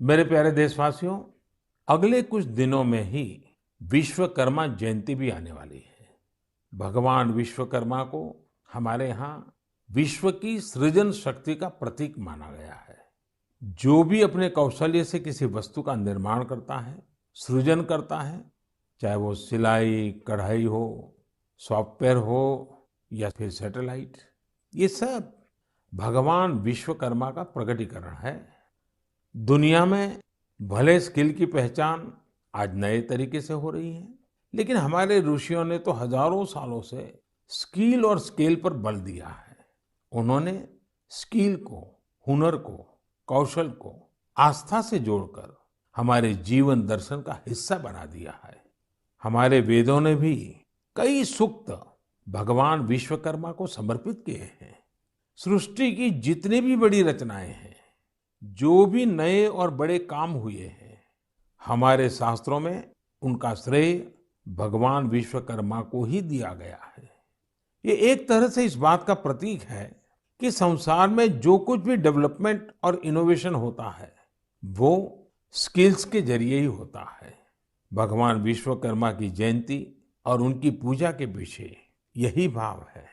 मेरे प्यारे देशवासियों, अगले कुछ दिनों में ही विश्वकर्मा जयंती भी आने वाली है। भगवान विश्वकर्मा को हमारे यहाँ विश्व की सृजन शक्ति का प्रतीक माना गया है। जो भी अपने कौशल्य से किसी वस्तु का निर्माण करता है, सृजन करता है, चाहे वो सिलाई, कढ़ाई हो, सॉफ्टवेयर हो या फिर सैटेलाइट, ये सब भगवान विश्वकर्मा का प्रकटीकरण है। दुनिया में भले स्किल की पहचान आज नए तरीके से हो रही है, लेकिन हमारे ऋषियों ने तो हजारों सालों से स्किल और स्केल पर बल दिया है। उन्होंने स्किल को, हुनर को, कौशल को आस्था से जोड़कर हमारे जीवन दर्शन का हिस्सा बना दिया है। हमारे वेदों ने भी कई सूक्त भगवान विश्वकर्मा को समर्पित किए हैं। सृष्टि की जितनी भी बड़ी रचनाएं हैं, जो भी नए और बड़े काम हुए हैं, हमारे शास्त्रों में उनका श्रेय भगवान विश्वकर्मा को ही दिया गया है। ये एक तरह से इस बात का प्रतीक है कि संसार में जो कुछ भी डेवलपमेंट और इनोवेशन होता है, वो स्किल्स के जरिए ही होता है। भगवान विश्वकर्मा की जयंती और उनकी पूजा के पीछे यही भाव है।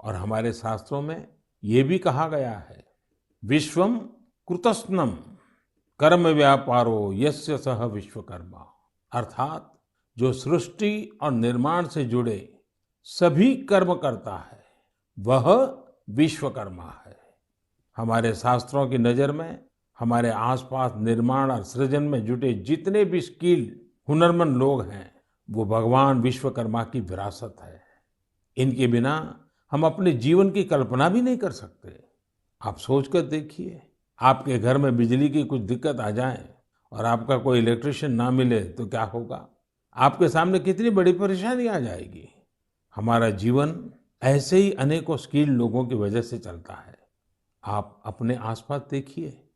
और हमारे शास्त्रों में ये भी कहा गया है, विश्वम कृतस्नम कर्म व्यापारो यस्य सह विश्वकर्मा। अर्थात जो सृष्टि और निर्माण से जुड़े सभी कर्म करता है, वह विश्वकर्मा है। हमारे शास्त्रों की नजर में हमारे आसपास निर्माण और सृजन में जुटे जितने भी स्किल हुनरमंद लोग हैं, वो भगवान विश्वकर्मा की विरासत है। इनके बिना हम अपने जीवन की कल्पना भी नहीं कर सकते। आप सोचकर देखिए, आपके घर में बिजली की कुछ दिक्कत आ जाए और आपका कोई इलेक्ट्रिशियन ना मिले तो क्या होगा? आपके सामने कितनी बड़ी परेशानी आ जाएगी। हमारा जीवन ऐसे ही अनेकों स्किल लोगों की वजह से चलता है। आप अपने आसपास देखिए,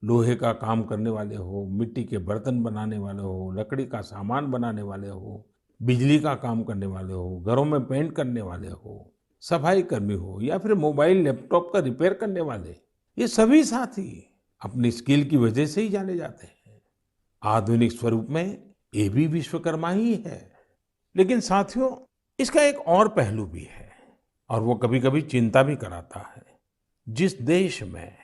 लोहे का काम करने वाले हो, मिट्टी के बर्तन बनाने वाले हो, लकड़ी का सामान बनाने वाले हो, बिजली का काम करने वाले हो, घरों में पेंट करने वाले हो, सफाई कर्मी हो या फिर मोबाइल लैपटॉप का रिपेयर करने वाले, ये सभी साथी अपनी स्किल की वजह से ही जाने जाते हैं। आधुनिक स्वरूप में ये भी विश्वकर्मा ही है। लेकिन साथियों, इसका एक और पहलू भी है और वो कभी-कभी चिंता भी कराता है। जिस देश में,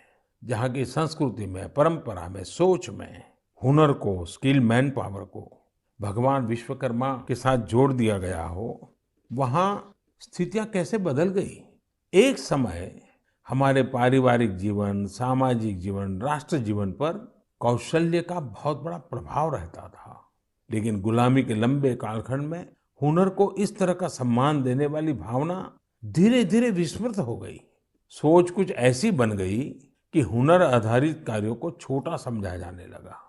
जहाँ की संस्कृति में, परंपरा में, सोच में हुनर को, स्किल मैन पावर को भगवान विश्वकर्मा के साथ जोड़ दिया गया हो, वहाँ स्थितियां कैसे बदल गई। एक समय हमारे पारिवारिक जीवन, सामाजिक जीवन, राष्ट्र जीवन पर कौशल्य का बहुत बड़ा प्रभाव रहता था। लेकिन गुलामी के लंबे कालखंड में हुनर को इस तरह का सम्मान देने वाली भावना धीरे धीरे विस्मृत हो गई। सोच कुछ ऐसी बन गई कि हुनर आधारित कार्यों को छोटा समझा जाने लगा।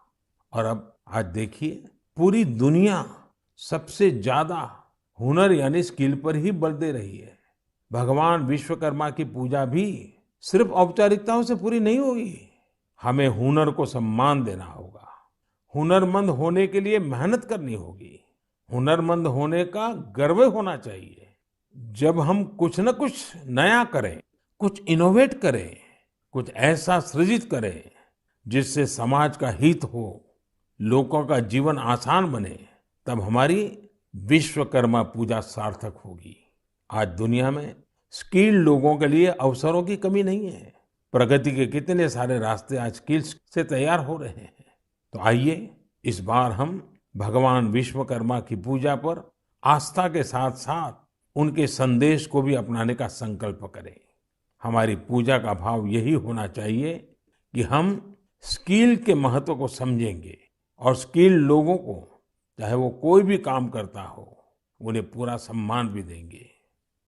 और अब आज देखिए, पूरी दुनिया सबसे ज्यादा हुनर यानी स्किल पर ही बल दे रही है। भगवान विश्वकर्मा की पूजा भी सिर्फ औपचारिकताओं से पूरी नहीं होगी। हमें हुनर को सम्मान देना होगा। हुनरमंद होने के लिए मेहनत करनी होगी। हुनरमंद होने का गर्व होना चाहिए। जब हम कुछ न कुछ नया करें, कुछ इनोवेट करें, कुछ ऐसा सृजित करें जिससे समाज का हित हो, लोगों का जीवन आसान बने, तब हमारी विश्वकर्मा पूजा सार्थक होगी। आज दुनिया में स्किल्ड लोगों के लिए अवसरों की कमी नहीं है। प्रगति के कितने सारे रास्ते आज स्किल्स से तैयार हो रहे हैं। तो आइए, इस बार हम भगवान विश्वकर्मा की पूजा पर आस्था के साथ साथ उनके संदेश को भी अपनाने का संकल्प करें। हमारी पूजा का भाव यही होना चाहिए कि हम स्किल के महत्व को समझेंगे और स्किल लोगों को, चाहे वो कोई भी काम करता हो, उन्हें पूरा सम्मान भी देंगे।